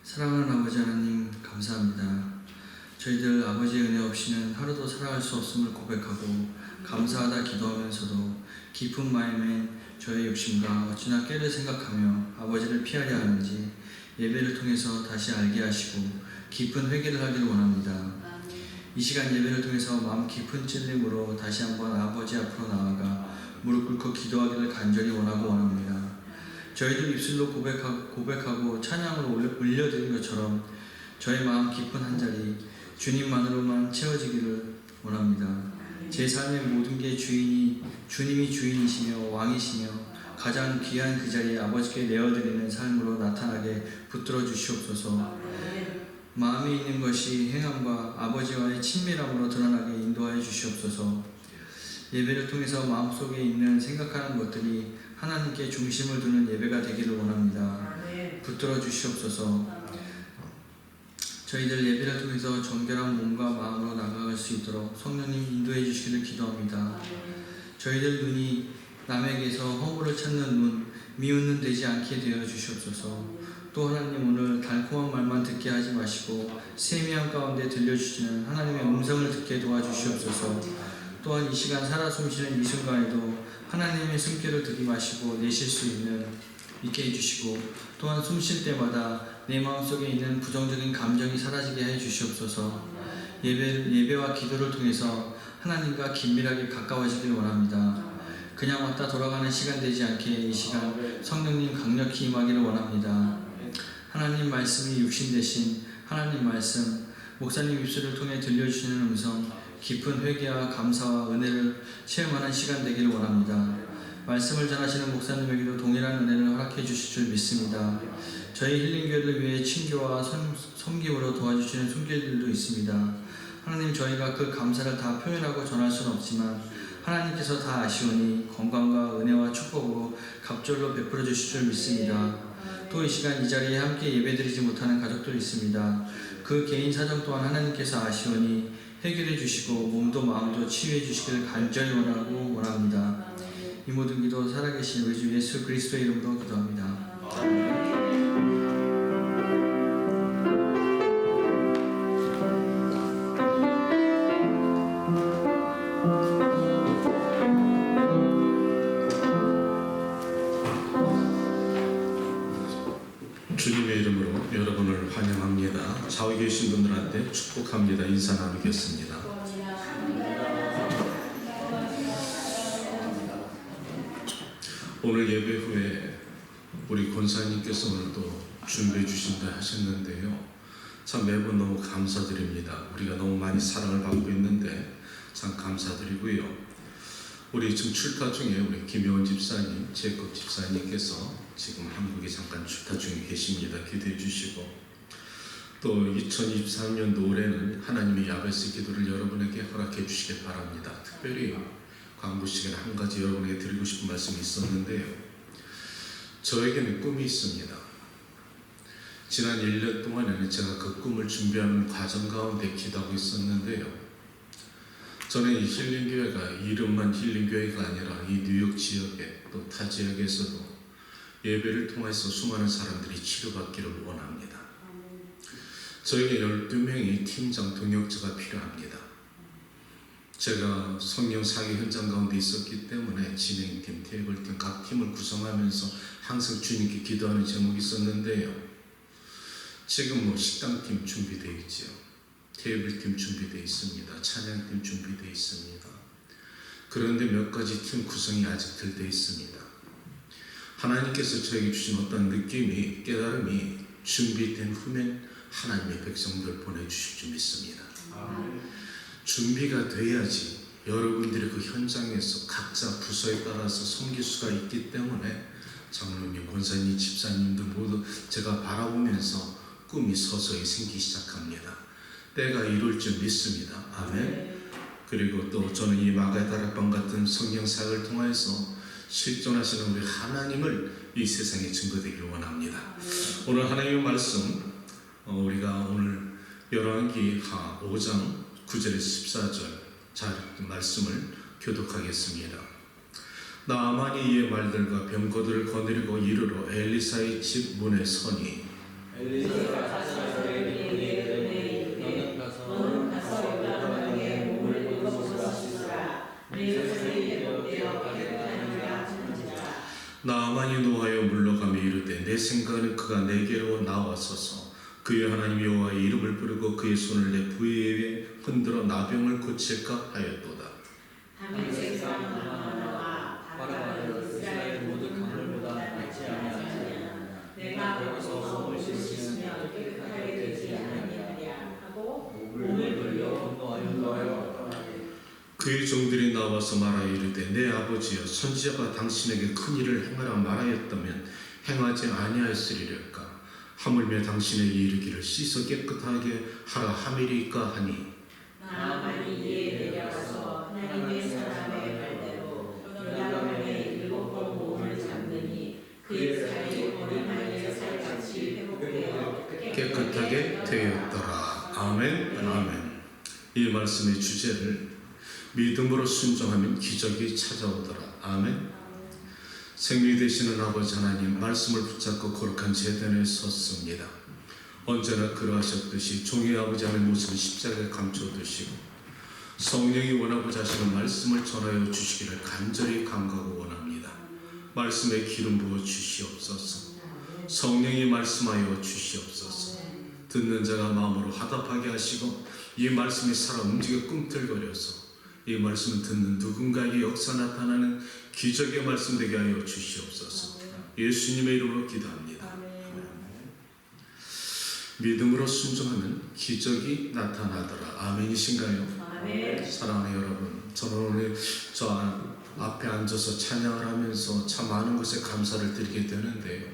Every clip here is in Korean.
사랑하는 아버지 하나님 감사합니다. 저희들 아버지의 은혜 없이는 하루도 살아갈 수 없음을 고백하고 감사하다 기도하면서도 깊은 마음에 저의 욕심과 어찌나 깨를 생각하며 아버지를 피하려 하는지 예배를 통해서 다시 알게 하시고 깊은 회개를 하기를 원합니다. 이 시간 예배를 통해서 마음 깊은 찔림으로 다시 한번 아버지 앞으로 나아가 무릎 꿇고 기도하기를 간절히 원합니다. 저희들 입술로 고백하고 찬양으로 올려드린 것처럼 저의 마음 깊은 한 자리 주님만으로만 채워지기를 원합니다. 제 삶의 모든 게 주님이 주인이시며 왕이시며 가장 귀한 그 자리에 아버지께 내어드리는 삶으로 나타나게 붙들어 주시옵소서. 마음에 있는 것이 행함과 아버지와의 친밀함으로 드러나게 인도하여 주시옵소서. 예배를 통해서 마음속에 있는 생각하는 것들이 하나님께 중심을 두는 예배가 되기를 원합니다. 붙들어 주시옵소서. 저희들 예배를 통해서 정결한 몸과 마음으로 나아갈 수 있도록 성령님 인도해 주시기를 기도합니다. 저희들 눈이 남에게서 허물을 찾는 눈, 미운 눈 되지 않게 되어 주시옵소서. 또 하나님 오늘 달콤한 말만 듣게 하지 마시고 세미한 가운데 들려주시는 하나님의 음성을 듣게 도와주시옵소서. 또한 이 시간 살아 숨쉬는 이 순간에도 하나님의 숨결을 들이마시고 내쉴 수 있게 해주시고 또한 숨 쉴 때마다 내 마음속에 있는 부정적인 감정이 사라지게 해주시옵소서. 예배와 기도를 통해서 하나님과 긴밀하게 가까워지길 원합니다. 그냥 왔다 돌아가는 시간 되지 않게 이 시간 성령님 강력히 임하기를 원합니다. 하나님 말씀이 육신 되신 하나님 말씀, 목사님 입술을 통해 들려주시는 음성, 깊은 회개와 감사와 은혜를 체험하는 시간 되기를 원합니다. 말씀을 전하시는 목사님에게도 동일한 은혜를 허락해 주실 줄 믿습니다. 저희 힐링교회를 위해 친교와 섬김으로 도와주시는 손길들도 있습니다. 하나님, 저희가 그 감사를 다 표현하고 전할 수는 없지만 하나님께서 다 아시오니 건강과 은혜와 축복으로 갑절로 베풀어 주실 줄 믿습니다. 또 이 시간 이 자리에 함께 예배드리지 못하는 가족들이 있습니다. 그 개인 사정 또한 하나님께서 아시오니 해결해 주시고 몸도 마음도 치유해 주시기를 간절히 원합니다. 이 모든 기도 살아계신 우리 주 예수 그리스도의 이름으로 기도합니다. 주님의 이름으로 여러분을 환영합니다. 좌우에 계신 분들한테 축복합니다. 인사 나누겠습니다. 오늘 예배 후에 우리 권사님께서 오늘도 준비해 주신다 하셨는데요. 참 매번 너무 감사드립니다. 우리가 너무 많이 사랑을 받고 있는데 참 감사드리고요. 우리 지금 출타 중에 우리 김효원 집사님, 제국 집사님께서 지금 한국에 잠깐 출타 중에 계십니다. 기도해 주시고 또 2023년도 올해는 하나님의 야베스 기도를 여러분에게 허락해 주시길 바랍니다. 특별히 광고 시간에 한 가지 여러분에게 드리고 싶은 말씀이 있었는데요. 저에게는 꿈이 있습니다. 지난 1년 동안에는 제가 그 꿈을 준비하는 과정 가운데 기도하고 있었는데요. 저는 이 힐링교회가 이름만 힐링교회가 아니라 이 뉴욕 지역에 또 타 지역에서도 예배를 통해서 수많은 사람들이 치료받기를 원합니다. 저에게 12명의 팀장 동역자가 필요합니다. 제가 성령 사기 현장 가운데 있었기 때문에 진행팀, 테이블팀 각 팀을 구성하면서 항상 주님께 기도하는 제목이 있었는데요. 지금 식당팀 준비되어 있죠. 테이블팀 준비되어 있습니다. 찬양팀 준비되어 있습니다. 그런데 몇 가지 팀 구성이 아직 덜 되어 있습니다. 하나님께서 저에게 주신 어떤 느낌이, 깨달음이 준비된 후면 하나님의 백성들 보내주실 줄 믿습니다. 준비가 돼야지 여러분들이 그 현장에서 각자 부서에 따라서 섬길 수가 있기 때문에 장로님, 권사님, 집사님들 모두 제가 바라보면서 꿈이 서서히 생기기 시작합니다. 때가 이룰 줄 믿습니다. 아멘. 그리고 또 저는 이 마가의 다락방 같은 성령 사역을 통해서 실존하시는 우리 하나님을 이 세상에 증거되기를 원합니다. 오늘 하나님의 말씀 우리가 오늘 열왕기 하 5장 9절에서 14절 말씀을 교독하겠습니다. 나아만이 이의 말들과 병거들을 거느리고 이르러 엘리사의 집 문에 서니 엘리사가 사사들에게 이르되 너는 가서 여자에게 몸을 묻어보시라. 내 손이 회복되어 깨끗하니라 하는지라. 나아만이 노하여 물러가며 이르되 내 생각은 그가 내게로 나와서서 그의 하나님 여호와의 이름을 부르고 그의 손을 내 부위에 흔들어 나병을 고칠까 하였도다. 다윗의 사람은 나와 바라바를 이스라엘 모든 강물보다 낫지 아니하느냐. 내가 거기서 몸을 씻으며 깨끗하게 되지 아니하느냐 하고 몸을 돌려 분노하여 그의 종들이 나와서 말하여 이르되 내 아버지여 선지자가 당신에게 큰 일을 행하라 말하였다면 행하지 아니하였으리까. 하물며 당신에게 이르기를 씻어 깨끗하게 하라 하미리까 하니. 나아만이 이에 내려가서 하나님의 사람의 말대로 여자의 7번 몸을 잡느니 그의 살이 어린아이의 살같이 회복되어 깨끗하게 되었더라. 아멘. 아멘. 이 말씀의 주제를 믿음으로 순종하면 기적이 찾아오더라. 아멘. 생명이 되시는 아버지 하나님, 말씀을 붙잡고 거룩한 제단에 섰습니다. 언제나 그러하셨듯이 종의 아버지 하나님 모습을 십자가에 감춰두시고 성령이 원하고자 하시는 말씀을 전하여 주시기를 간절히 간구하고 원합니다. 말씀에 기름 부어 주시옵소서. 성령이 말씀하여 주시옵소서. 듣는 자가 마음으로 화답하게 하시고 이 말씀이 살아 움직여 꿈틀거려서 이 말씀을 듣는 누군가에게 역사 나타나는 기적의 말씀 되게 하여 주시옵소서. 예수님의 이름으로 기도합니다. 믿음으로 순종하면 기적이 나타나더라. 아멘이신가요? 아멘. 사랑하는 여러분, 저는 오늘 저 앞에 앉아서 찬양을 하면서 참 많은 것에 감사를 드리게 되는데요.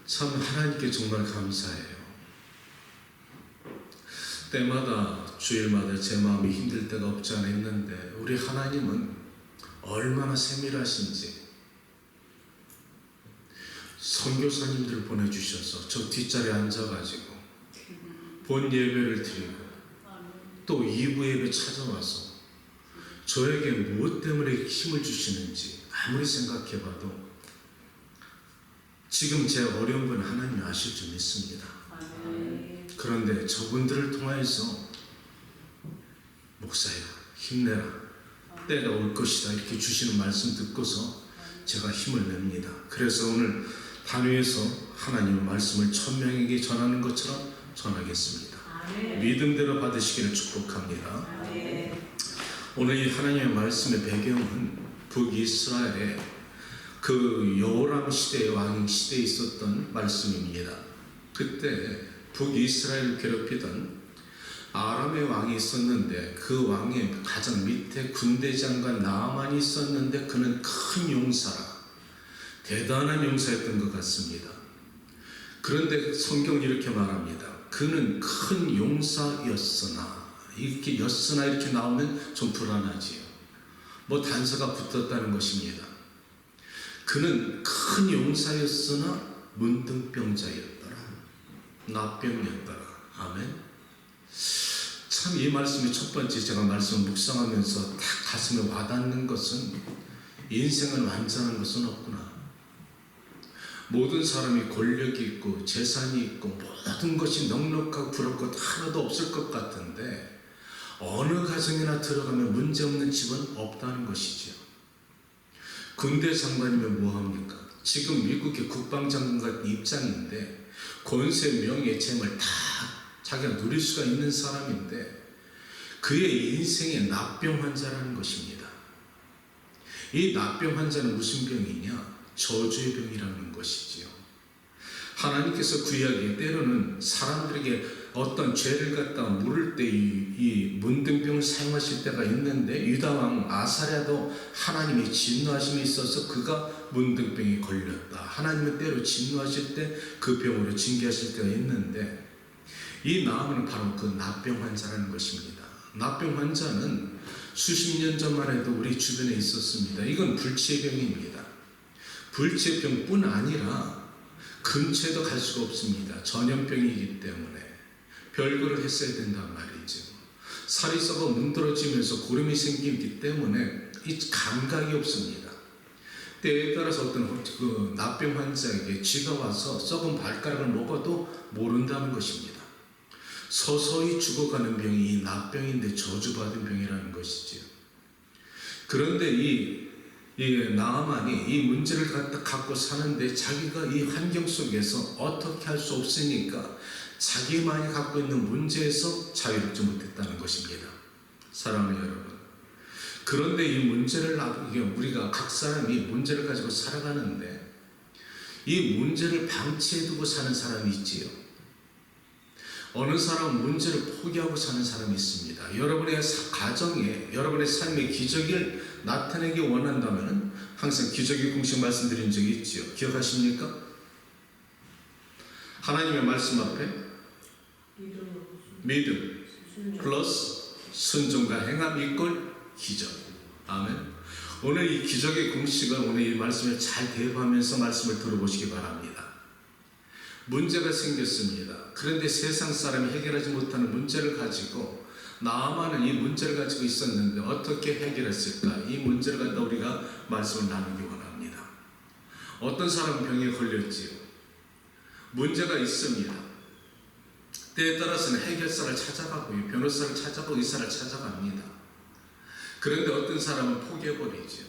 참 하나님께 정말 감사해요. 때마다 주일마다 제 마음이 힘들 때가 없지 않아 있는데 우리 하나님은 얼마나 세밀하신지 선교사님들을 보내주셔서 저 뒷자리에 앉아가지고 본 예배를 드리고 또 2부 예배 찾아와서 저에게 무엇 때문에 힘을 주시는지 아무리 생각해봐도 지금 제 어려운 건 하나님이 아실 줄 믿습니다. 그런데 저분들을 통해서 목사야 힘내라, 때가 올 것이다 이렇게 주시는 말씀 듣고서 제가 힘을 냅니다. 그래서 오늘 단위에서 하나님의 말씀을 1000명에게 전하는 것처럼 전하겠습니다. 믿음대로 받으시기를 축복합니다. 오늘 이 하나님의 말씀의 배경은 북이스라엘의 그 여호람 시대의 왕 시대에 있었던 말씀입니다. 그때 북이스라엘을 괴롭히던 아람의 왕이 있었는데 그 왕의 가장 밑에 군대 장관 나아만이 있었는데 그는 큰 용사라, 대단한 용사였던 것 같습니다. 그런데 성경이 이렇게 말합니다. 그는 큰 용사였으나, 이렇게 였으나 이렇게 나오면 좀 불안하지요. 뭐 단서가 붙었다는 것입니다. 그는 큰 용사였으나 문둥병자였더라, 나병이었더라. 아멘. 참 이 말씀이 첫 번째 제가 말씀을 묵상하면서 딱 가슴에 와닿는 것은 인생은 완전한 것은 없구나. 모든 사람이 권력이 있고 재산이 있고 모든 것이 넉넉하고 부럽고 하나도 없을 것 같은데 어느 가정이나 들어가면 문제없는 집은 없다는 것이죠. 군대 장관이면 뭐합니까? 지금 미국의 국방장관 같은 입장인데 권세, 명예, 재물 다 자기가 누릴 수가 있는 사람인데 그의 인생의 납병 환자라는 것입니다. 이 납병 환자는 무슨 병이냐? 저주의 병이라는 것이지요. 하나님께서 구약에 때로는 사람들에게 어떤 죄를 갖다 물을 때 이 문둥병을 사용하실 때가 있는데 유다왕 아사랴도 하나님의 진노하심이 있어서 그가 문둥병에 걸렸다. 하나님은 때로 진노하실 때 그 병으로 징계하실 때가 있는데 이 나아만은 바로 그 납병 환자라는 것입니다. 납병 환자는 수십 년 전만 해도 우리 주변에 있었습니다. 이건 불치병입니다. 불치병뿐 아니라 근처에도 갈 수가 없습니다. 전염병이기 때문에 별거를 했어야 된단 말이죠. 살이 썩어 문드러지면서 고름이 생기기 때문에 이 감각이 없습니다. 때에 따라서 어떤 그 납병 환자에게 쥐가 와서 썩은 발가락을 먹어도 모른다는 것입니다. 서서히 죽어가는 병이 이 납병인데 저주받은 병이라는 것이지요. 그런데 이 나아만이 이 문제를 갖고 사는데 자기가 이 환경 속에서 어떻게 할 수 없으니까 자기만이 갖고 있는 문제에서 자유롭지 못했다는 것입니다. 사랑하는 여러분, 그런데 이 문제를 우리가 각 사람이 문제를 가지고 살아가는데 이 문제를 방치해두고 사는 사람이 있지요. 어느 사람은 문제를 포기하고 사는 사람이 있습니다. 여러분의 가정에, 여러분의 삶의 기적을 나타내기 원한다면 항상 기적의 공식 말씀드린 적이 있지요. 기억하십니까? 하나님의 말씀 앞에 믿음 플러스 순종과 행함 이꼴 기적. 아멘. 오늘 이 기적의 공식을 오늘 이 말씀을 잘 대입하면서 말씀을 들어보시기 바랍니다. 문제가 생겼습니다. 그런데 세상 사람이 해결하지 못하는 문제를 가지고 나아만은 이 문제를 가지고 있었는데 어떻게 해결했을까? 이 문제를 갖다 우리가 말씀을 나누기 원합니다. 어떤 사람은 병에 걸렸지요. 문제가 있습니다. 때에 따라서는 해결사를 찾아가고 변호사를 찾아가고 의사를 찾아갑니다. 그런데 어떤 사람은 포기해버리죠.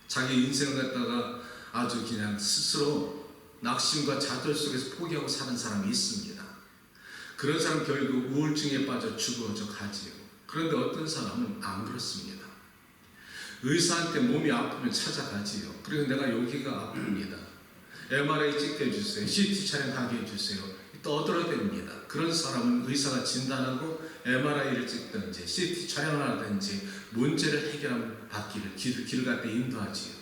자기 인생을 갖다가 아주 그냥 스스로 낙심과 좌절 속에서 포기하고 사는 사람이 있습니다. 그런 사람 결국 우울증에 빠져 죽어져 가지요. 그런데 어떤 사람은 안 그렇습니다. 의사한테 몸이 아프면 찾아가지요. 그리고 내가 여기가 아픕니다. MRI 찍게 해주세요. CT 촬영하게 해주세요. 떠들어댑니다. 그런 사람은 의사가 진단하고 MRI를 찍든지 CT 촬영을 하든지 문제를 해결하면 받기를 길을 갖다 인도하지요.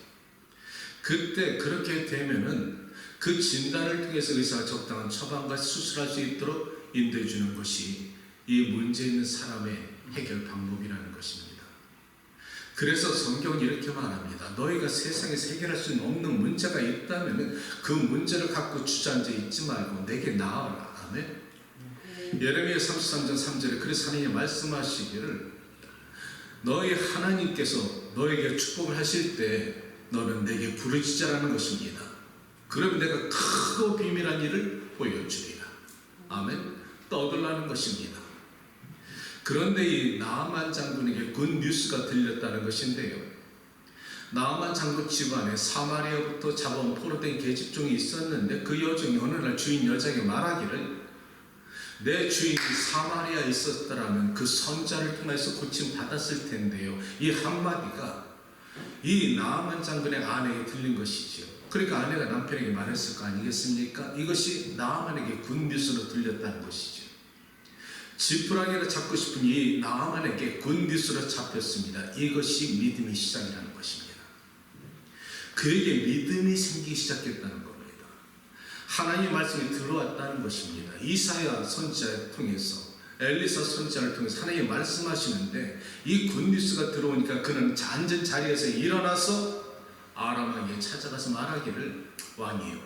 그때 그렇게 되면은 그 진단을 통해서 의사가 적당한 처방과 수술할 수 있도록 인도해 주는 것이 이 문제 있는 사람의 해결 방법이라는 것입니다. 그래서 성경은 이렇게 말합니다. 너희가 세상에서 해결할 수 없는 문제가 있다면 그 문제를 갖고 주저앉아 있지 말고 내게 나아라. 아멘. 예레미야 33장 3절에 그래서 하나님이 말씀하시기를 너희 하나님께서 너에게 축복을 하실 때 너는 내게 부르짖으라는 것입니다. 그러면 내가 크고 비밀한 일을 보여주리라. 아멘. 떠들라는 것입니다. 그런데 이 나아만 장군에게 굿 뉴스가 들렸다는 것인데요. 나아만 장군 집안에 사마리아부터 잡아온 포로된 계집종이 있었는데 그 여종이 어느 날 주인 여자에게 말하기를 내 주인이 사마리아에 있었더라면 그 선자를 통해서 고침 받았을 텐데요. 이 한마디가 이 나아만 장군의 아내에게 들린 것이지요. 그러니까 아내가 남편에게 말했을 거 아니겠습니까? 이것이 나아만에게 굿뉴스로 들렸다는 것이죠. 지푸라기를 잡고 싶은 이 나아만에게 굿뉴스로 잡혔습니다. 이것이 믿음의 시작이라는 것입니다. 그에게 믿음이 생기기 시작했다는 겁니다. 하나님의 말씀이 들어왔다는 것입니다. 이사야 선지자를 통해서 엘리사 선지자를 통해서 하나님이 말씀하시는데 이 굿뉴스가 들어오니까 그는 앉은 자리에서 일어나서 아람 왕에게 찾아가서 말하기를 왕이요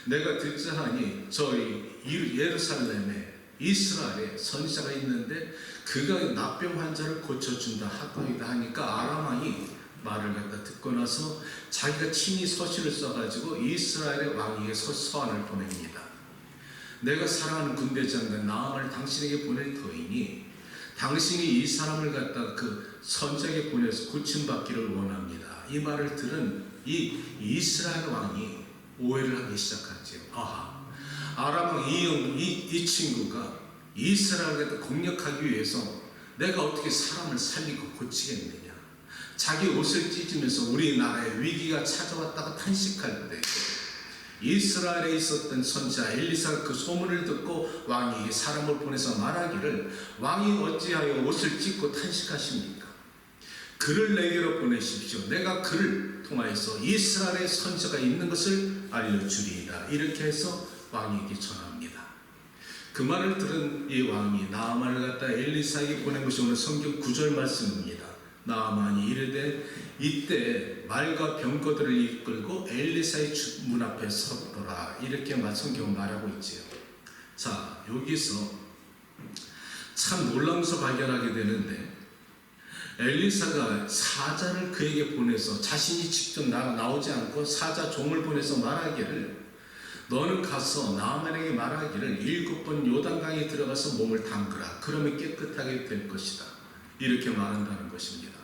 내가 듣자하니 저희 예루살렘에 이스라엘에 선지자가 있는데 그가 납병 환자를 고쳐준다 하거이다 하니까 아람 왕이 말을 갖다 듣고 나서 자기가 친히 서신을 써가지고 이스라엘의 왕에게 서한을 보냅니다. 내가 사랑하는 군대 장관 나아만을 당신에게 보낼 터이니 당신이 이 사람을 갖다가 그 선지자에게 보내서 고침받기를 원합니다. 이 말을 들은 이 이스라엘 왕이 오해를 하기 시작하죠. 아하, 아람 왕 이 친구가 이스라엘을 공략하기 위해서 내가 어떻게 사람을 살리고 고치겠느냐. 자기 옷을 찢으면서 우리나라에 위기가 찾아왔다가 탄식할 때 이스라엘에 있었던 선지자 엘리사가 그 소문을 듣고 왕이 사람을 보내서 말하기를 왕이 어찌하여 옷을 찢고 탄식하십니까? 그를 내게로 보내십시오. 내가 그를 통하여서 이스라엘의 선지자가 있는 것을 알려주리이다. 이렇게 해서 왕에게 전합니다. 그 말을 들은 이 왕이 나아만을 갖다 엘리사에게 보낸 것이 오늘 성경 9절 말씀입니다. 나아만이 이르되 이때 말과 병거들을 이끌고 엘리사의 문 앞에 섰더라. 이렇게 성경은 말하고 있지요. 자, 여기서 참 놀라면서 발견하게 되는데 엘리사가 사자를 그에게 보내서 자신이 직접 나오지 않고 사자 종을 보내서 말하기를 너는 가서 나아만에게 말하기를 7번 요단강에 들어가서 몸을 담그라. 그러면 깨끗하게 될 것이다. 이렇게 말한다는 것입니다.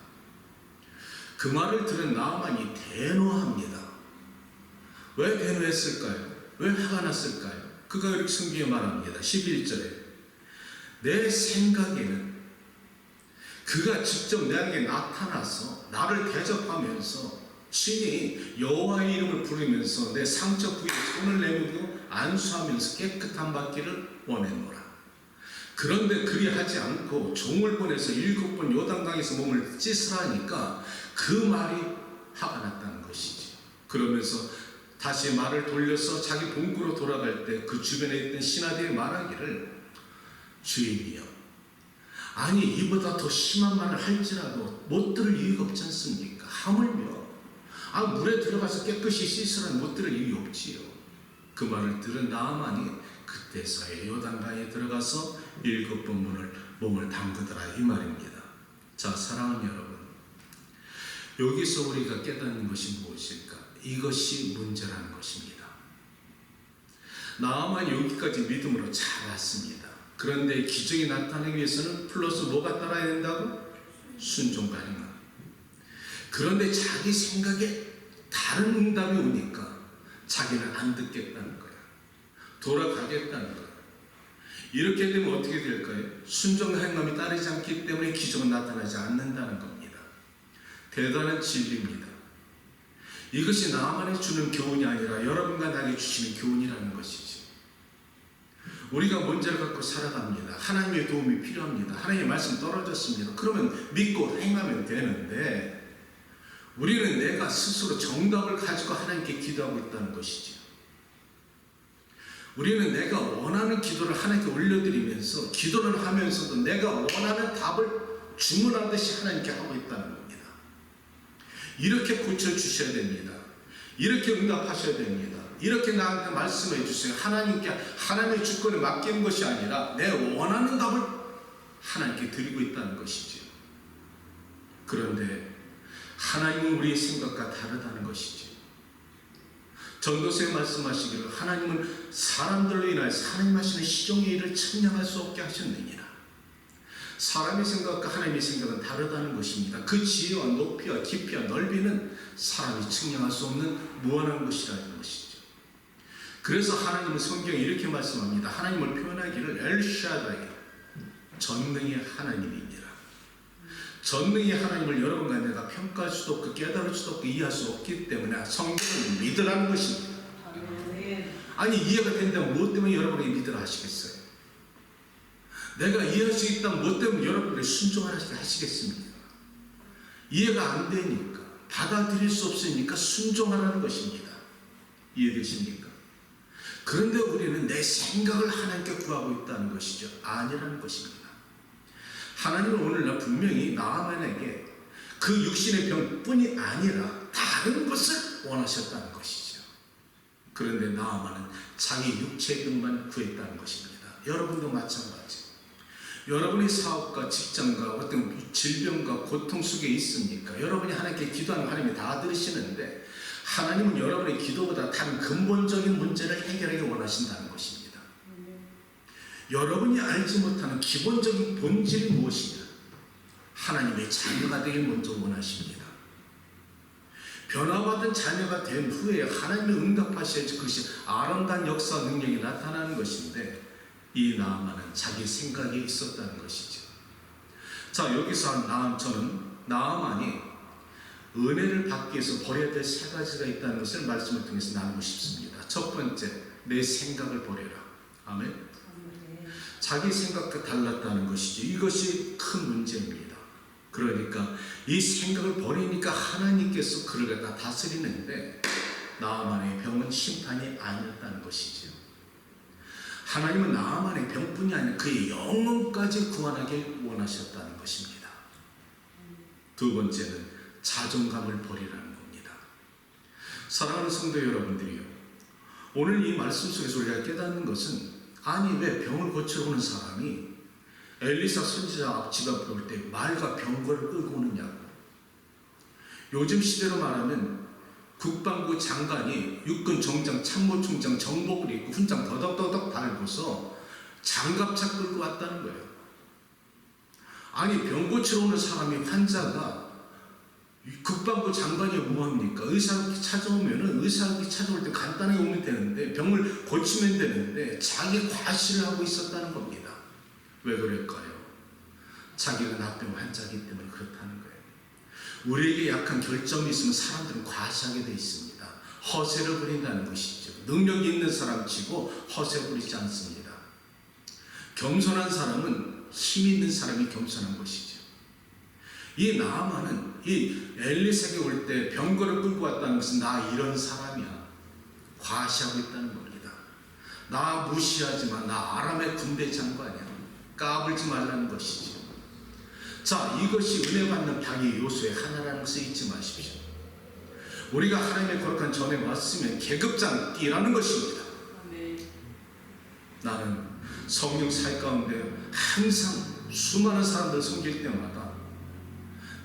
그 말을 들은 나아만이 대노합니다. 왜 대노했을까요? 왜 화가 났을까요? 그가 이렇게 성경에 말합니다. 11절에 내 생각에는 그가 직접 내게 나타나서 나를 대접하면서 친히 여호와의 이름을 부르면서 내 상처 부위에 손을 내밀고 안수하면서 깨끗함 받기를 원했노라. 그런데 그리하지 않고 종을 보내서 7번 요단강에서 몸을 씻으라니까 그 말이 화가 났다는 것이지. 그러면서 다시 말을 돌려서 자기 본구로 돌아갈 때 그 주변에 있던 신하들이 말하기를 주인이여, 아니 이보다 더 심한 말을 할지라도 못 들을 이유가 없지 않습니까? 하물며 물에 들어가서 깨끗이 씻으라니 못 들을 이유 없지요. 그 말을 들은 나아만이 그때서야 요단강에 들어가서 7번 몸을 담그더라 이 말입니다. 자, 사랑하는 여러분, 여기서 우리가 깨닫는 것이 무엇일까? 이것이 문제라는 것입니다. 나아만이 여기까지 믿음으로 잘 왔습니다. 그런데 기적이 나타나기 위해서는 플러스 뭐가 따라야 된다고? 순종과 행함. 그런데 자기 생각에 다른 응답이 오니까 자기는 안 듣겠다는 거야. 돌아가겠다는 거야. 이렇게 되면 어떻게 될까요? 순종과 행함이 따르지 않기 때문에 기적은 나타나지 않는다는 겁니다. 대단한 진리입니다. 이것이 나만이 주는 교훈이 아니라 여러분과 나에게 주시는 교훈이라는 것이지. 우리가 문제를 갖고 살아갑니다. 하나님의 도움이 필요합니다. 하나님의 말씀 떨어졌습니다. 그러면 믿고 행하면 되는데 우리는 내가 스스로 정답을 가지고 하나님께 기도하고 있다는 것이죠. 우리는 내가 원하는 기도를 하나님께 올려드리면서 기도를 하면서도 내가 원하는 답을 주문하듯이 하나님께 하고 있다는 겁니다. 이렇게 고쳐주셔야 됩니다. 이렇게 응답하셔야 됩니다. 이렇게 나한테 말씀해 주세요. 하나님께 하나님의 주권을 맡기는 것이 아니라 내 원하는 답을 하나님께 드리고 있다는 것이죠. 그런데 하나님은 우리의 생각과 다르다는 것이죠. 전도서에 말씀하시기를 하나님은 사람들로 인하여서 하나님 하시는 시종의 일을 측량할 수 없게 하셨느니라. 사람의 생각과 하나님의 생각은 다르다는 것입니다. 그 지혜와 높이와 깊이와 넓이는 사람이 측량할 수 없는 무한한 것이라는 것이죠. 그래서 하나님은 성경에 이렇게 말씀합니다. 하나님을 표현하기를 엘샤다이, 전능의 하나님이니라. 전능의 하나님을 여러분과 내가 평가할 수도 없고 깨달을 수도 없고 이해할 수 없기 때문에 성경을 믿으라는 것입니다. 아니 이해가 된다면 무엇 때문에 여러분이 믿으라 하시겠어요? 내가 이해할 수 있다면 무엇 때문에 여러분들이 순종하라 하시겠습니까? 이해가 안 되니까, 받아들일 수 없으니까 순종하라는 것입니다. 이해되십니까? 그런데 우리는 내 생각을 하나님께 구하고 있다는 것이죠. 아니라는 것입니다. 하나님은 오늘날 분명히 나아만에게 그 육신의 병뿐이 아니라 다른 것을 원하셨다는 것이죠. 그런데 나아만은 자기 육체의 병만 구했다는 것입니다. 여러분도 마찬가지. 여러분의 사업과 직장과 어떤 질병과 고통 속에 있습니까? 여러분이 하나님께 기도하는 하나님이 다 들으시는데 하나님은 여러분의 기도보다 다른 근본적인 문제를 해결하기 원하신다는 것입니다. 여러분이 알지 못하는 기본적인 본질이 무엇이냐? 하나님의 자녀가 되길 먼저 원하십니다. 변화받은 자녀가 된 후에 하나님의 응답하셔야지 그것이 아름다운 역사 능력이 나타나는 것인데 이 나아만은 자기 생각이 있었다는 것이죠. 자, 여기서 저는 나아만이 은혜를 받기 위해서 버려야 될 3가지가 있다는 것을 말씀을 통해서 나누고 싶습니다. 첫 번째, 내 생각을 버려라. 아멘. 자기 생각과 달랐다는 것이죠. 이것이 큰 문제입니다. 그러니까 이 생각을 버리니까 하나님께서 그를 갖다 다스리는데 나아만의 병은 심판이 아니었다는 것이죠. 하나님은 나아만의 병뿐이 아니라 그의 영혼까지 구원하길 원하셨다는 것입니다. 두 번째는 자존감을 버리라는 겁니다. 사랑하는 성도 여러분들이요, 오늘 이 말씀 속에서 우리가 깨닫는 것은 아니 왜 병을 고쳐 오는 사람이 엘리사 선지자 집 앞에 올 때 말과 병거를 끌고 오느냐고. 요즘 시대로 말하면 국방부 장관이 육군 정장 참모총장 정복을 입고 훈장 더덕더덕 달고서 장갑차 끌고 왔다는 거예요. 아니 병 고치러 오는 사람이 환자가 국방부 장관이 뭐합니까? 의사가 찾아오면은 의사가 찾아올 때 간단하게 오면 되는데 병을 고치면 되는데 자기 과시를 하고 있었다는 겁니다. 왜 그럴까요? 자기가 나쁜 환자이기 때문에 그렇다는 거예요. 우리에게 약한 결점이 있으면 사람들은 과시하게 돼 있습니다. 허세를 부린다는 것이죠. 능력이 있는 사람치고 허세 부리지 않습니다. 겸손한 사람은 힘 있는 사람이 겸손한 것이죠. 이 나아만은 이 엘리사에게 올 때 병거를 끌고 왔다는 것은 나 이런 사람이야 과시하고 있다는 겁니다. 나 무시하지 마. 나 아람의 군대 장관이야. 까불지 말라는 것이죠. 자, 이것이 은혜 받는 방의 요소의 하나라는 것을 잊지 마십시오. 우리가 하나님의 거룩한 전에 왔으면 계급장 뛰라는 것입니다. 나는 성령 사역 가운데 항상 수많은 사람들 섬길 때마다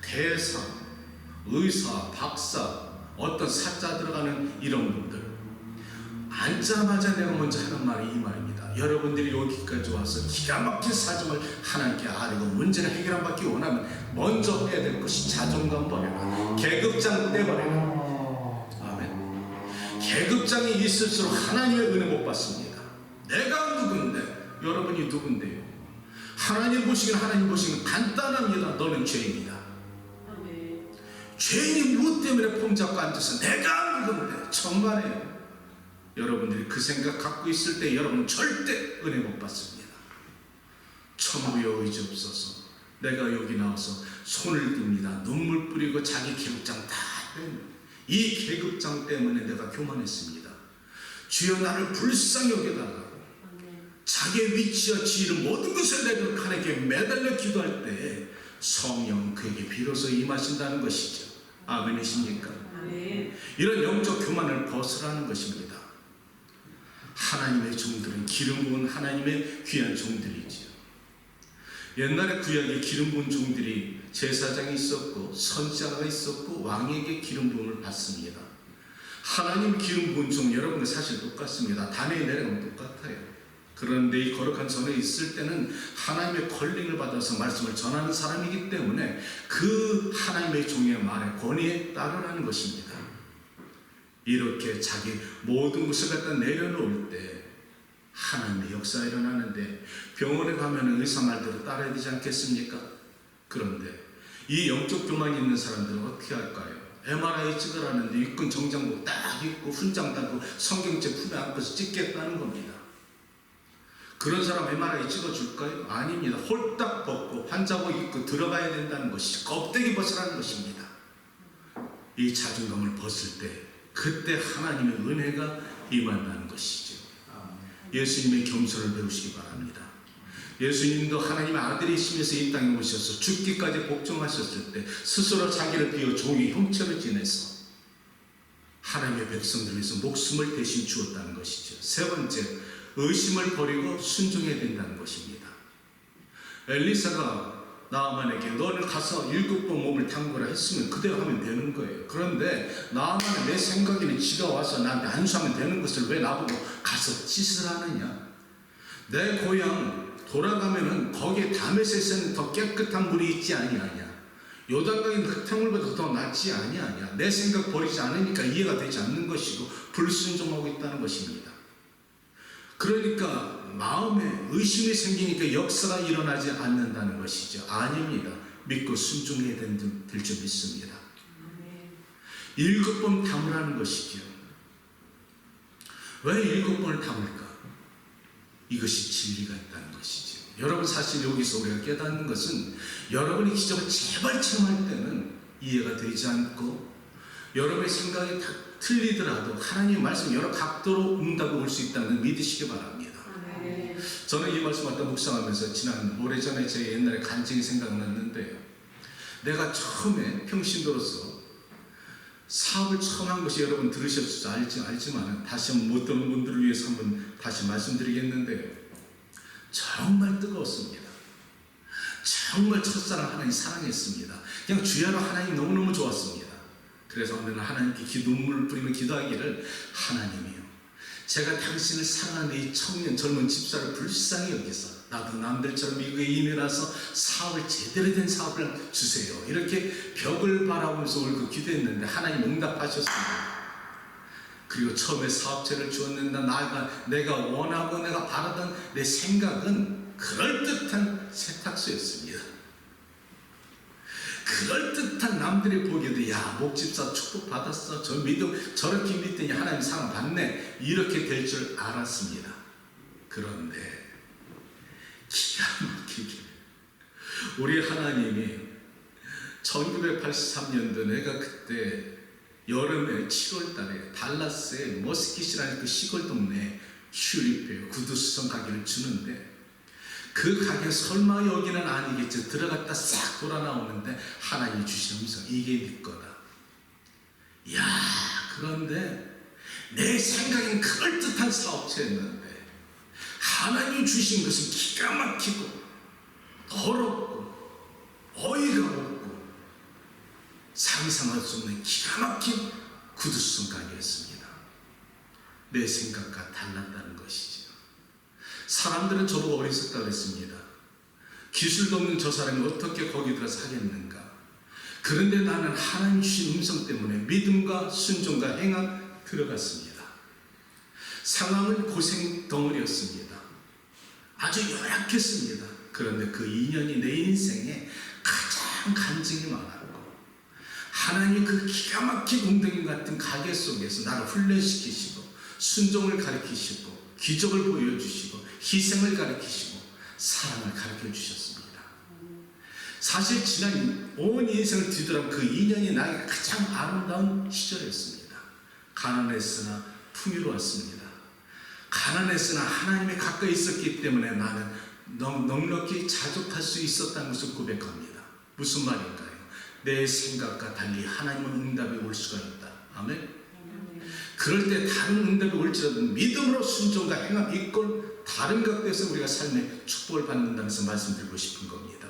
대사, 의사, 박사, 어떤 사자 들어가는 이런 분들 앉자마자 내가 먼저 하는 말이 이 말입니다. 여러분들이 여기까지 와서 기가 막힌 사정을 하나님께 아뢰고 문제를 해결받기 원하면 먼저 해야 될 것이 자존감 버려라. 계급장 떼버려라. 아멘. 계급장이 있을수록 하나님의 은혜 못 받습니다. 내가 누군데 여러분이 누군데요? 하나님 보시기는 하나님 보시기는 간단합니다. 너는 죄인이다. 죄인이 무엇 때문에 폼 잡고 앉아서 내가 누군데? 정말이에요. 여러분들이 그 생각 갖고 있을 때 여러분은 절대 은혜 못 받습니다. 천부의 의지 없어서 내가 여기 나와서 손을 듭니다. 눈물 뿌리고 자기 계급장 다 빼는 이 계급장 때문에 내가 교만했습니다. 주여 나를 불쌍히 여겨달라고 자기의 위치와 지위를 모든 것을 내가 하나님께 매달려 기도할 때 성령 그에게 비로소 임하신다는 것이죠. 아멘이십니까? 아멘. 이런 영적 교만을 벗으라는 것입니다. 하나님의 종들은 기름 부은 하나님의 귀한 종들이지요. 옛날에 구약에 기름 부은 종들이 제사장이 있었고 선지자가 있었고 왕에게 기름 부음을 받습니다. 하나님 기름 부은 종 여러분과 사실 똑같습니다. 단에 내려가면 똑같아요. 그런데 이 거룩한 전에 있을 때는 하나님의 컬링을 받아서 말씀을 전하는 사람이기 때문에 그 하나님의 종의 말에 권위에 따르라는 것입니다. 이렇게 자기 모든 것을 갖다 내려놓을 때 하나님의 역사가 일어나는데 병원에 가면 의사 말대로 따라야 되지 않겠습니까? 그런데 이 영적 교만이 있는 사람들은 어떻게 할까요? MRI 찍으라는데 육군 정장복 딱 입고 훈장 달고 성경책 품에 안고서 찍겠다는 겁니다. 그런 사람 MRI 찍어줄까요? 아닙니다. 홀딱 벗고 환자복 입고 들어가야 된다는 것이 껍데기 벗으라는 것입니다. 이 자존감을 벗을 때 그때 하나님의 은혜가 임한다는 것이죠. 예수님의 겸손을 배우시기 바랍니다. 예수님도 하나님의 아들이시면서 이 땅에 오셔서 죽기까지 복종하셨을 때 스스로 자기를 비워 종의 형체를 지내서 하나님의 백성들을 위해서 목숨을 대신 주었다는 것이죠. 세 번째, 의심을 버리고 순종해야 된다는 것입니다. 엘리사가 나아만에게 너는 가서 7번 몸을 담그라 했으면 그대로 하면 되는 거예요. 그런데 나아만은 내 생각에는 지가 와서 나한테 안수하면 되는 것을 왜 나보고 가서 짓을 하느냐. 내 고향 돌아가면은 거기에 다메섹에는 더 깨끗한 물이 있지 아니하냐. 요단강의 흙탕물보다 더 낫지 아니하냐. 내 생각 버리지 않으니까 이해가 되지 않는 것이고 불순종하고 있다는 것입니다. 그러니까 마음에 의심이 생기니까 역사가 일어나지 않는다는 것이죠. 아닙니다. 믿고 순종해야 될 줄 믿습니다. 7번 담으라는 것이죠. 왜 7번을 담을까? 이것이 진리가 있다는 것이죠. 여러분 사실 여기서 우리가 깨닫는 것은 여러분이 기적을 제발 체험할 때는 이해가 되지 않고 여러분의 생각이 다 틀리더라도 하나님의 말씀 여러 각도로 응답이 올 수 있다는 걸 믿으시기 바랍니다. 저는 이 말씀 갖다 묵상하면서 지난 오래전에 제 옛날에 간증이 생각났는데요. 내가 처음에 평신도로서 사업을 처음 한 것이 여러분 들으셨을지 알지만 다시 한번 못 듣는 분들을 위해서 한번 다시 말씀드리겠는데요. 정말 뜨거웠습니다. 정말 첫사랑 하나님 사랑했습니다. 그냥 주야로 하나님 너무너무 좋았습니다. 그래서 어느 날 하나님께 눈물을 뿌리며 기도하기를, 하나님이요, 제가 당신을 사랑하는 이 청년 젊은 집사를 불쌍히 여기서 나도 남들처럼 미국에 이민 와서 사업을 제대로 된 사업을 주세요. 이렇게 벽을 바라보면서 울고 기도했는데 하나님 응답하셨습니다. 그리고 처음에 사업체를 주었는데 내가 원하고 내가 바라던 내 생각은 그럴듯한 세탁소였습니다. 그럴듯한 남들이 보기에도 야, 목집사 축복받았어, 저 믿음 저렇게 믿더니 하나님 사랑 받네, 이렇게 될 줄 알았습니다. 그런데 기가 막히게 우리 하나님이 1983년도 내가 그때 여름에 7월달에 달라스의 머스킷이라는 그 시골 동네에 튤립회 구두수선 가게를 주는데, 그 가게 설마 여기는 아니겠지 들어갔다 싹 돌아 나오는데 하나님이 주신 음성, 이게 네 거다. 야, 그런데 내 생각엔 그럴듯한 사업체였는데 하나님이 주신 것은 기가 막히고 더럽고 어이가 없고 상상할 수 없는 기가 막힌 구두수선 가게였습니다. 내 생각과 달랐다는 것이죠. 사람들은 저보고 어리석다고 했습니다. 기술도 없는 저 사람이 어떻게 거기 들어서 하겠는가. 그런데 나는 하나님 주신 음성 때문에 믿음과 순종과 행함 들어갔습니다. 상황은 고생 덩어리였습니다. 아주 열악했습니다. 그런데 그 2년이 내 인생에 가장 간증이 많았고, 하나님이 그 기가 막힌 웅덩이 같은 가게 속에서 나를 훈련시키시고 순종을 가르치시고 기적을 보여주시고 희생을 가르치시고 사랑을 가르쳐 주셨습니다. 사실 지난 온 인생을 뒤돌아보면 그 2년이 나에게 가장 아름다운 시절이었습니다. 가난했으나 풍요로웠습니다. 가난했으나 하나님에 가까이 있었기 때문에 나는 넉넉히 자족할 수 있었다는 것을 고백합니다. 무슨 말인가요? 내 생각과 달리 하나님은 응답이 올 수가 있다. 아멘. 그럴 때 다른 응답이 올지라도 믿음으로 순종과 행함 이꼴 다른 각도에서 우리가 삶의 축복을 받는다면서 말씀드리고 싶은 겁니다.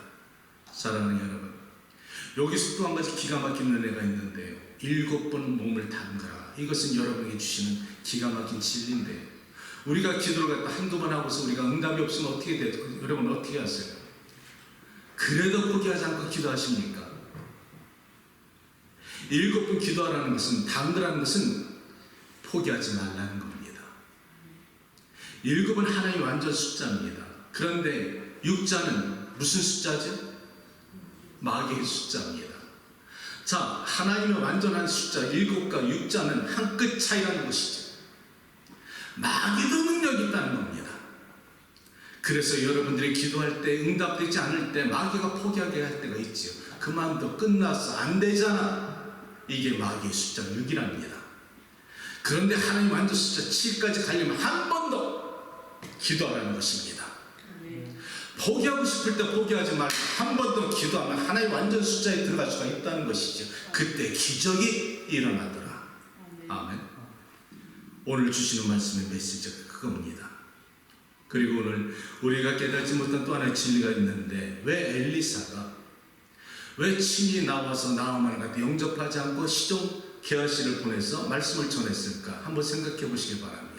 사랑하는 여러분, 여기서 또 한 가지 기가 막힌 은혜가 있는데요, 7번 몸을 담그라. 이것은 여러분에게 주시는 기가 막힌 진리인데요, 우리가 기도를 갖다 한두 번 하고서 우리가 응답이 없으면 어떻게 돼요? 여러분 어떻게 하세요? 그래도 포기하지 않고 기도하십니까? 7번 기도하라는 것은, 담그라는 것은 포기하지 말라는 겁니다. 7은 하나의 완전 숫자입니다. 그런데 6자는 무슨 숫자죠? 마귀의 숫자입니다. 자, 하나님의 완전한 숫자 7과 6자는 한 끗 차이라는 것이죠. 마귀도 능력이 있다는 겁니다. 그래서 여러분들이 기도할 때 응답되지 않을 때 마귀가 포기하게 할 때가 있지요. 그만둬, 끝났어, 안 되잖아. 이게 마귀의 숫자 6이랍니다. 그런데 하나님 완전 숫자 7까지 가려면 한 번 더 기도하라는 것입니다. 포기하고 싶을 때 포기하지 말고 한 번 더 기도하면 하나님 완전 숫자에 들어갈 수가 있다는 것이죠. 그때 기적이 일어나더라. 아멘. 오늘 주시는 말씀의 메시지가 그겁니다. 그리고 오늘 우리가 깨닫지 못한 또 하나의 진리가 있는데, 왜 엘리사가 왜 친히 나와서 나아만을 갖다 영접하지 않고 시종 게하시를 보내서 말씀을 전했을까? 한번 생각해 보시기 바랍니다.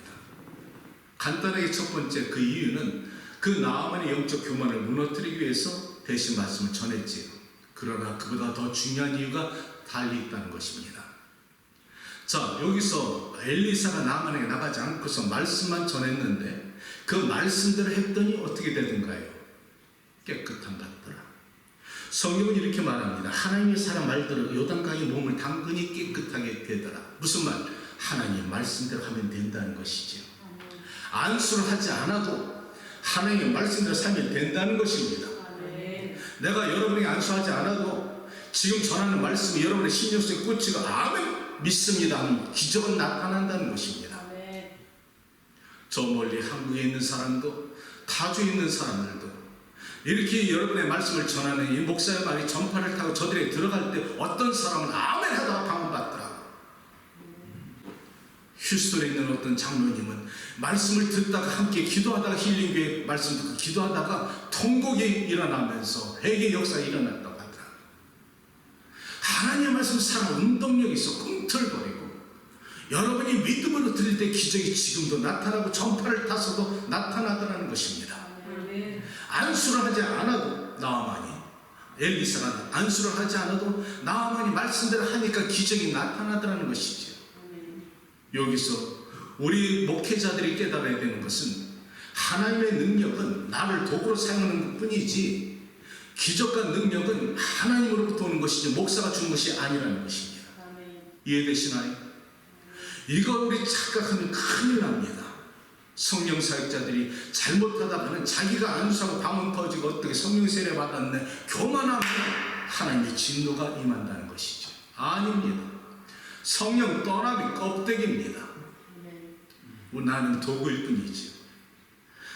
간단하게 첫 번째, 그 이유는 그 나아만의 영적 교만을 무너뜨리기 위해서 대신 말씀을 전했지요. 그러나 그보다 더 중요한 이유가 달리 있다는 것입니다. 자, 여기서 엘리사가 나아만에게 나가지 않고서 말씀만 전했는데 그 말씀대로 했더니 어떻게 되던가요? 깨끗한 같더라. 성경은 이렇게 말합니다. 하나님의 사람 말대로 요단강에 몸을 담그니 깨끗하게 되더라. 무슨 말? 하나님의 말씀대로 하면 된다는 것이죠. 안수를 하지 않아도 하나님의 말씀대로 살면 된다는 것입니다. 내가 여러분에게 안수하지 않아도 지금 전하는 말씀이 여러분의 신령 속에 꽂히고 아멘 믿습니다 하면 기적은 나타난다는 것입니다. 저 멀리 한국에 있는 사람도 타주에 있는 사람들도 이렇게 여러분의 말씀을 전하는 이 목사의 말이 전파를 타고 저들에게 들어갈 때 어떤 사람은 아멘 하다가 방언받더라고. 휴스턴에 있는 어떤 장로님은 말씀을 듣다가 함께 기도하다가 힐링교회 말씀 듣고 기도하다가 통곡이 일어나면서 회개 역사가 일어났다고 하더라고요. 하나님의 말씀 살아 운동력이 있어 꿈틀거리고 여러분이 믿음으로 들을 때 기적이 지금도 나타나고 전파를 타서도 나타나더라는 것입니다. 안수를 하지 않아도 나아만이 엘리사가 안수를 하지 않아도 나아만이 말씀대로 하니까 기적이 나타나더라는 것이죠. 여기서 우리 목회자들이 깨달아야 되는 것은 하나님의 능력은 나를 도구로 사용하는 것뿐이지 기적과 능력은 하나님으로부터 오는 것이지 목사가 주는 것이 아니라는 것입니다. 이해되시나요? 이거 우리 착각하면 큰일 납니다. 성령 사역자들이 잘못하다가는 자기가 안수하고 방언 터지고 어떻게 성령 세례 받았네 교만하면 하나님의 진노가 임한다는 것이죠. 아닙니다. 성령 떠나기 껍데기입니다. 나는 도구일 뿐이죠.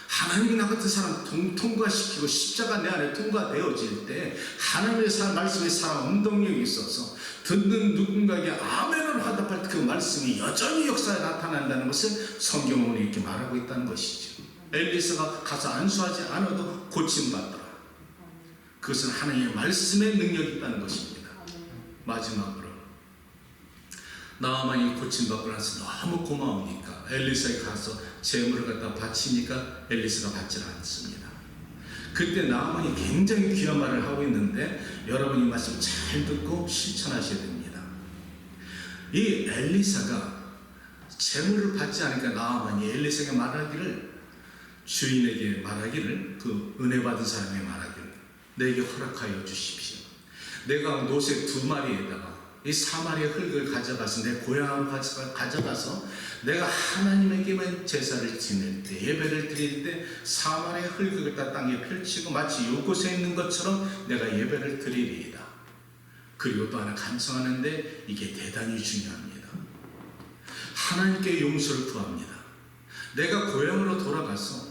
하나님이 나 같은 사람 통과시키고 십자가 내 안에 통과되어질 때 하나님의 말씀에 살아 운동력이 있어서 듣는 누군가에게 아멘을 화답할 때 그 말씀이 여전히 역사에 나타난다는 것을 성경은 이렇게 말하고 있다는 것이죠. 엘리사가 가서 안수하지 않아도 고침받더라. 그것은 하나님의 말씀의 능력이 있다는 것입니다. 마지막으로 나아만이 고침받고 나서 너무 고마우니까 엘리사에 가서 재물을 갖다 바치니까 엘리사가 받지 않습니다. 그때 나아만이 굉장히 귀한 말을 하고 있는데 여러분이 말씀 잘 듣고 실천하셔야 됩니다. 이 엘리사가 재물을 받지 않으니까 나아만이 엘리사에게 말하기를 주인에게 말하기를 그 은혜 받은 사람에게 말하기를 내게 허락하여 주십시오. 내가 노새 2마리에다가 이 4마리의 흙을 가져가서 내 고향으로 가져가서 내가 하나님에게만 제사를 지낼 때 예배를 드릴 때 4마리의 흙을 갖다 땅에 펼치고 마치 요곳에 있는 것처럼 내가 예배를 드리리이다. 그리고 또 하나 간청하는데 이게 대단히 중요합니다. 하나님께 용서를 구합니다. 내가 고향으로 돌아가서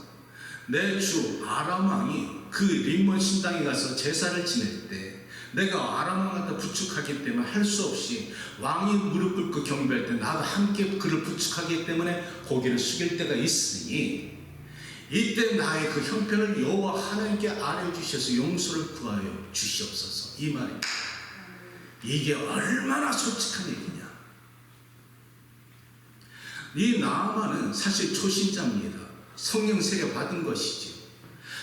내 주 아람 왕이 그 림몬 신당에 가서 제사를 지낼 때 내가 아람 왕을 부축하기 때문에 할 수 없이 왕이 무릎 꿇고 경배할 때 나도 함께 그를 부축하기 때문에 고개를 숙일 때가 있으니 이때 나의 그 형편을 여호와 하나님께 아뢰주셔서 용서를 구하여 주시옵소서. 이 말입니다. 이게 얼마나 솔직한 얘기냐. 이 나아만은 사실 초신자입니다. 성령 세례 받은 것이죠.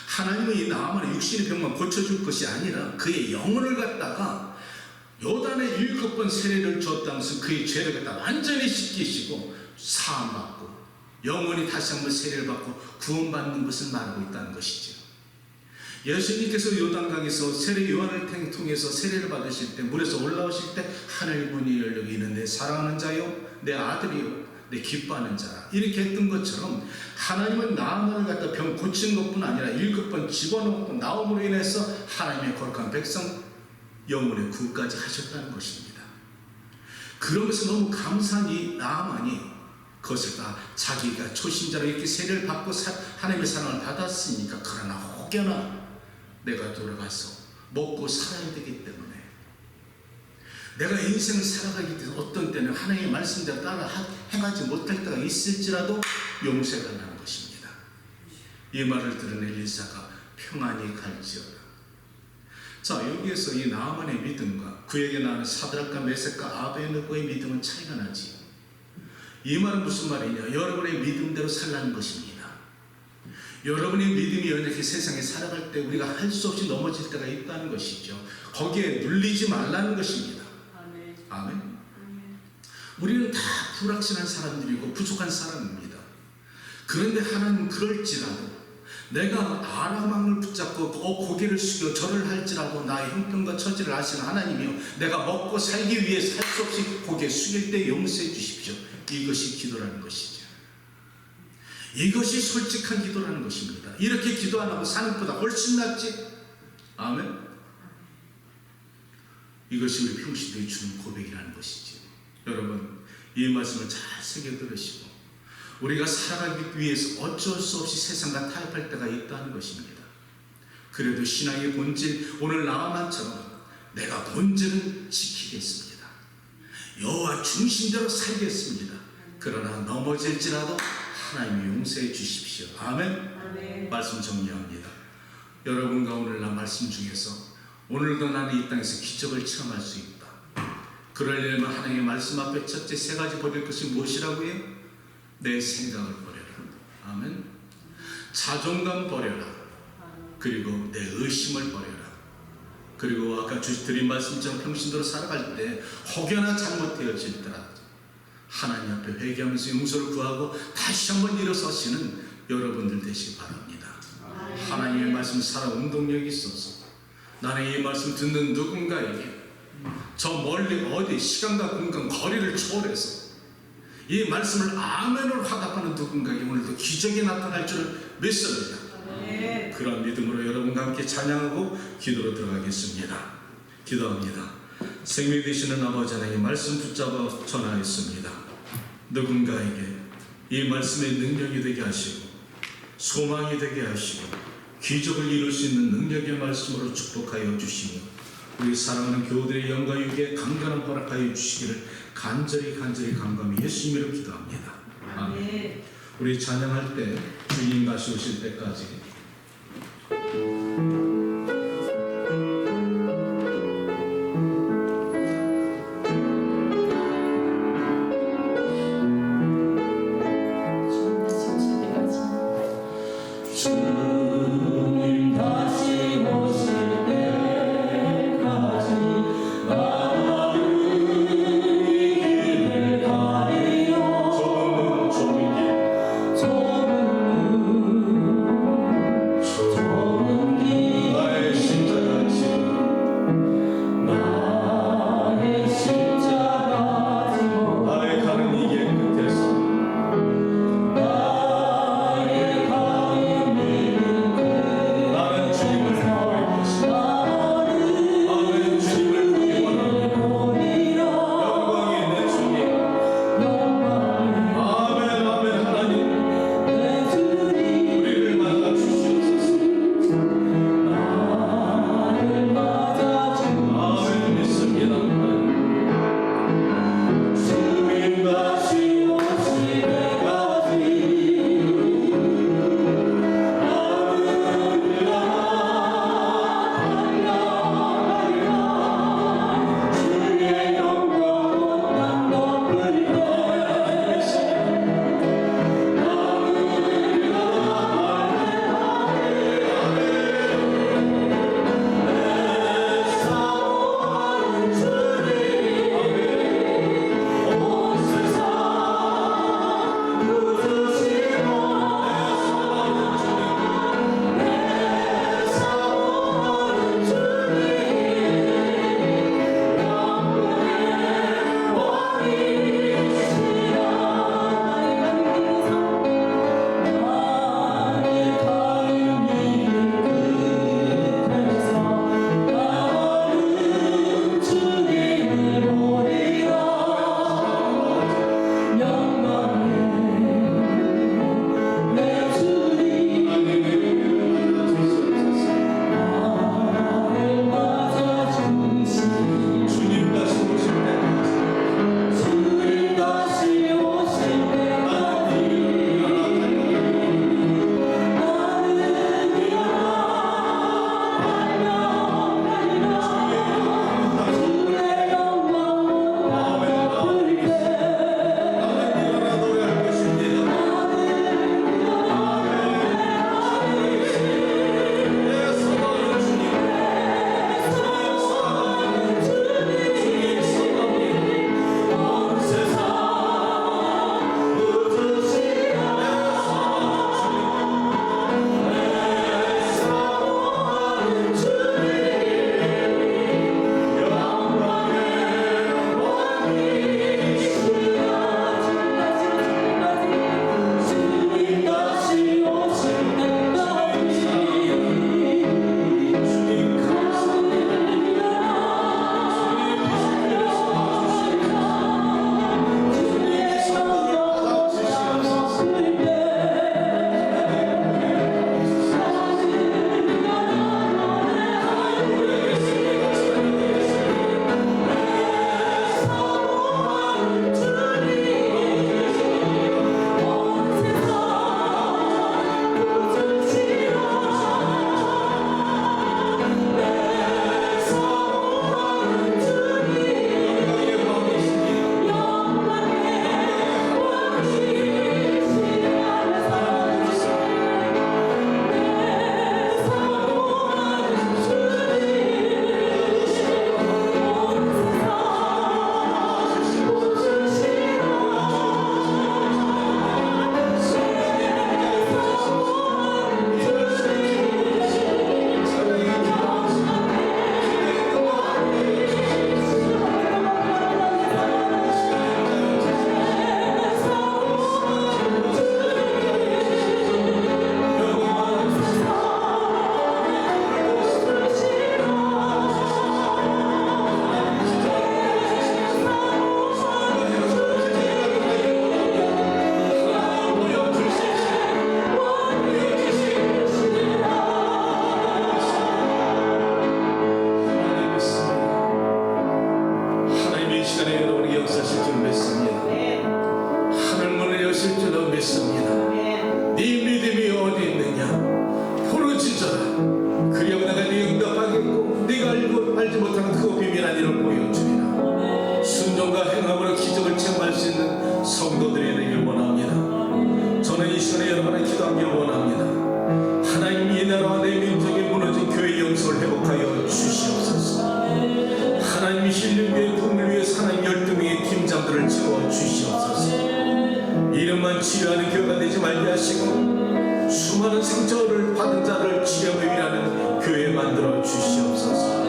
하나님은 이 나아만의 육신의 병만 고쳐줄 것이 아니라 그의 영혼을 갖다가 요단에 7번 세례를 줬다면서 그의 죄를 갖다 완전히 씻기시고 사함받고 영혼이 다시 한번 세례를 받고 구원받는 것을 말하고 있다는 것이죠. 예수님께서 요단강에서 세례 요한을 통해서 세례를 받으실 때 물에서 올라오실 때 하늘 문이 열려 이는 내 사랑하는 자요 내 아들이요 내 기뻐하는 자라 이렇게 했던 것처럼 하나님은 나아만을 갖다 병 고치는 것뿐 아니라 7번 집어넣고 나옴으로 인해서 하나님의 거룩한 백성 영혼의 구까지 하셨다는 것입니다. 그러면서 너무 감사한 이 나아만이 그것을 다 자기가 초신자로 이렇게 세례를 받고 하나님의 사랑을 받았으니까 그러나 혹여나 내가 돌아가서 먹고 살아야 되기 때문에 내가 인생을 살아가기 때문에 어떤 때는 하나님의 말씀대로 따라 행하지 못할 때가 있을지라도 용서해달라는 것입니다. 이 말을 들은 엘리사가 평안히 갈지어다. 자, 여기에서 이 나아만의 믿음과 그에게 나는 사드락과 메섹과 아베느고의 믿음은 차이가 나지요. 이 말은 무슨 말이냐? 여러분의 믿음대로 살라는 것입니다. 여러분의 믿음이 연약해 세상에 살아갈 때 우리가 할 수 없이 넘어질 때가 있다는 것이죠. 거기에 눌리지 말라는 것입니다. 아멘. 우리는 다 불확실한 사람들이고 부족한 사람입니다. 그런데 하나님은 그럴지라도 내가 아람 왕을 붙잡고 고개를 숙여 절을 할지라도 나의 형편과 처지를 아시는 하나님이요 내가 먹고 살기 위해 할 수 없이 고개 숙일 때 용서해 주십시오. 이것이 기도라는 것이죠. 이것이 솔직한 기도라는 것입니다. 이렇게 기도 안 하고 사는 것보다 훨씬 낫지. 아멘. 이것이 우리 평신도에 주는 고백이라는 것이죠. 여러분 이 말씀을 잘 새겨 들으시고 우리가 살아가기 위해서 어쩔 수 없이 세상과 타협할 때가 있다는 것입니다. 그래도 신앙의 본질 오늘 나아만처럼 내가 본질은 지키겠습니다. 여호와 중심대로 살겠습니다. 그러나 넘어질지라도 하나님이 용서해 주십시오. 아멘. 아멘. 말씀 정리합니다. 여러분과 오늘날 말씀 중에서 오늘도 나는 이 땅에서 기적을 체험할 수 있다. 그러려면 하나님의 말씀 앞에 첫째 세 가지 버릴 것이 무엇이라고요? 내 생각을 버려라. 아멘. 자존감 버려라. 그리고 내 의심을 버려라. 그리고 아까 드린 말씀처럼 평신도로 살아갈 때 혹여나 잘못되어질더라도 하나님 앞에 회개하면서 용서를 구하고 다시 한번 일어서시는 여러분들 되시기 바랍니다. 하나님의 말씀 살아 운동력이 있어서 나는 이 말씀 듣는 누군가에게 저 멀리 어디 시간과 공간 거리를 초월해서 이 말씀을 아멘으로 화답하는 누군가에게 오늘도 기적이 나타날 줄을 믿습니다. 그런 믿음으로 여러분과 함께 찬양하고 기도로 들어가겠습니다. 기도합니다. 생명 되시는 아버지 하나님 말씀 붙잡아 전하였습니다. 누군가에게 이 말씀의 능력이 되게 하시고 소망이 되게 하시고 기적을 이룰 수 있는 능력의 말씀으로 축복하여 주시며 우리 사랑하는 교우들의 영과 육에 강건한 허락하여 주시기를 간절히 간감히 예수 이름으로 기도합니다. 아멘. 우리 찬양할 때 주님 다시 오실 때까지 주님 다시 오실 때까지 나는 이 길을 가리요. 좁은 문 기도하겠습니다. 네 믿음이 어디 있느냐? 부르짖어라. 그리하면 내가 네 응답하겠고 네가 알지 못하는 그 비밀한 일을 보여주리라. 순종과 행함으로 기적을 체험할 수 있는 성도들이 되길 원합니다. 저는 이 시간에 여러분의 기도하기를 원합니다. 하나님, 이 나라와 내 민족이 무너진 교회 영성을 회복하여 주시옵소서. 하나님, 힐링교회 부흥을 위해서 하나님 12명의 팀장들을 채워 주시옵소서. 이름만 치료하는 교회가 되지 말게 하시고 수많은 상처를 받은 자를 치료하며 일하는 교회 만들어 주시옵소서.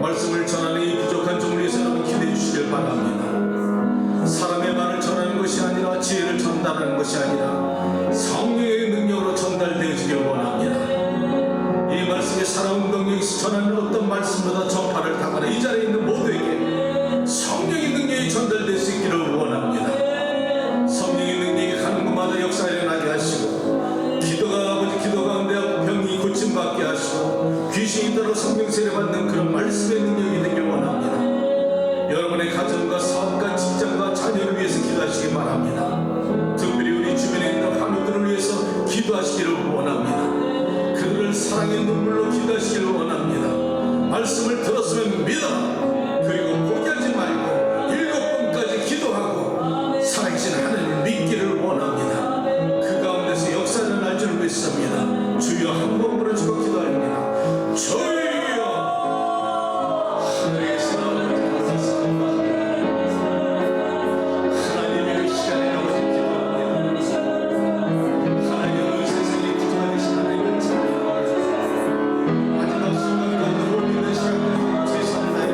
말씀을 전하는 이 부족한 종을 위해서 여러분 기도해 주시길 바랍니다. 사람의 말을 전하는 것이 아니라 지혜를 전달하는 것이 아니라 성령의 능력으로 전달되어지길 원합니다. 이 말씀이 살아온 능력에서 전하는 어떤 말씀보다 전파를 당하는 이 자리에 있는 모두에게 성령의 능력이 전달될 수 있기를 원합니다. 성령의 능력이 가는 곳마다 역사에 일어나게 하시고 기도 가운데 병이 고침받게 하시고 귀신이 따라 성령 세례받는 그런 말씀의 능력이 되길 원합니다. 여러분의 가정과 사업과 직장과 자녀를 위해서 기도하시기 바랍니다. 특별히 우리 주변에 있는 환우들을 위해서 기도하시기를 원합니다. 그들을 사랑의 눈물로 기도하시기를 원합니다. 말씀을 들었으면 믿어. 그리고 포기하지 말고 7번까지 기도하고 살아계신 하나님을 믿기를 원합니다. 그 가운데서 역사를 날 줄 믿습니다. 주여 한 번 부르짖고 기도합니다. 주여 하늘에서 하나님의 시간에 나오신 기도합니다. 하나님은 세상에 기도하신 하나님을 찬양합니다. 마지막 순간까지 못 믿는 시간까지 최선을 다해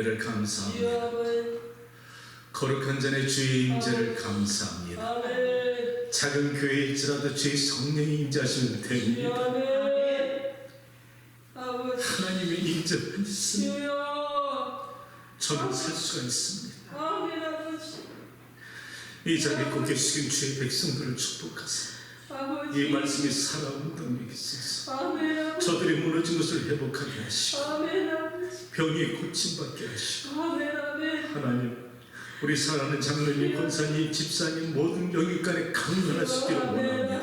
은혜를 감사합니다. 주여 아멘. 거룩한 전에 주의 임재를 감사합니다. 아멘. 작은 교회일지라도 주의 성령이 임재하시면 주여 됩니다. 아멘. 아버지 하나님의 임재만 있으면 주여 저는 살 수가 있습니다. 아멘. 아버지 이 자리에 고개 숙인 주의 백성들을 축복하사 이 아버지 말씀이 살아온다는 믿기 있어서 아멘. 아버지 저들이 무너진 것을 회복하게 하시고 아멘. 아버지 병이 고침받게 하시고 아멘. 아멘. 하나님 우리 사랑하는 장로님, 권사님, 집사님 모든 영육간에 강건하시기를 원합니다.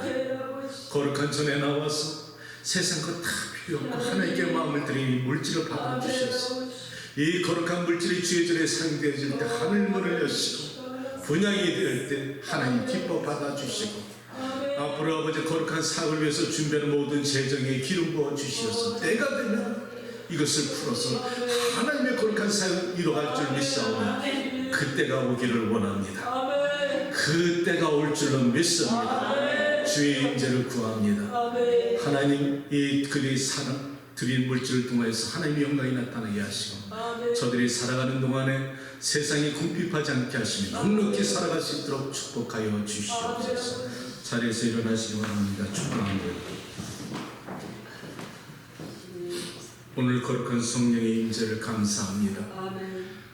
거룩한 전에 나와서 세상 것 다 필요 없고 하나님께 마음을 드리니 물질을 받아주셔서 이 거룩한 물질이 주의 전에 상대해질 때 하늘문을 여시고 분양이 될 때 하나님 기뻐 받아주시고 앞으로 아버지 거룩한 사업을 위해서 준비하는 모든 재정에 기름 부어 주시어서 때가 되면 이것을 풀어서 하나님의 거룩한 사역을 이루어갈 줄 믿사오니 그때가 오기를 원합니다. 그때가 올 줄로 믿습니다. 주의 임재를 구합니다. 하나님 이 그들이 사랑 드린 물질을 통해서 하나님의 영광이 나타나게 하시고 저들이 살아가는 동안에 세상이 궁핍하지 않게 하시며 넉넉히 살아갈 수 있도록 축복하여 주시옵소서. 자리에서 일어나시기 바랍니다. 축복합니다. 오늘 거룩한 성령의 임재를 감사합니다.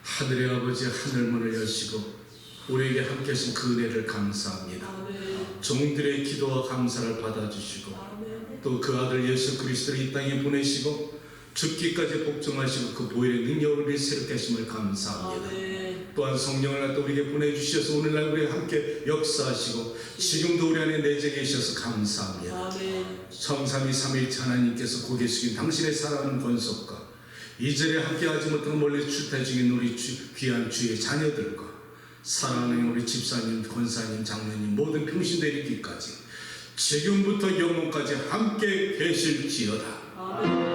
하늘의 아버지 하늘문을 여시고 우리에게 함께 하신 그 은혜를 감사합니다. 종들의 기도와 감사를 받아주시고 또 그 아들 예수 그리스도를 이 땅에 보내시고 죽기까지 복종하시고 그 보혈의 능력으로 우리를 새롭게 하심을 감사합니다. 또한 성령을 또 우리에게 보내주셔서 오늘날 우리와 함께 역사하시고 지금도 우리 안에 내재 계셔서 감사합니다. 성삼위 삼위일체 하나님께서 고개 숙인 당신의 사랑하는 권속과 이 자리에 함께하지 못하고 멀리 출타 중인 우리 귀한 주의 자녀들과 사랑하는 우리 집사님, 권사님, 장로님 모든 평신대 이르기까지 지금부터 영원까지 함께 계실지어다.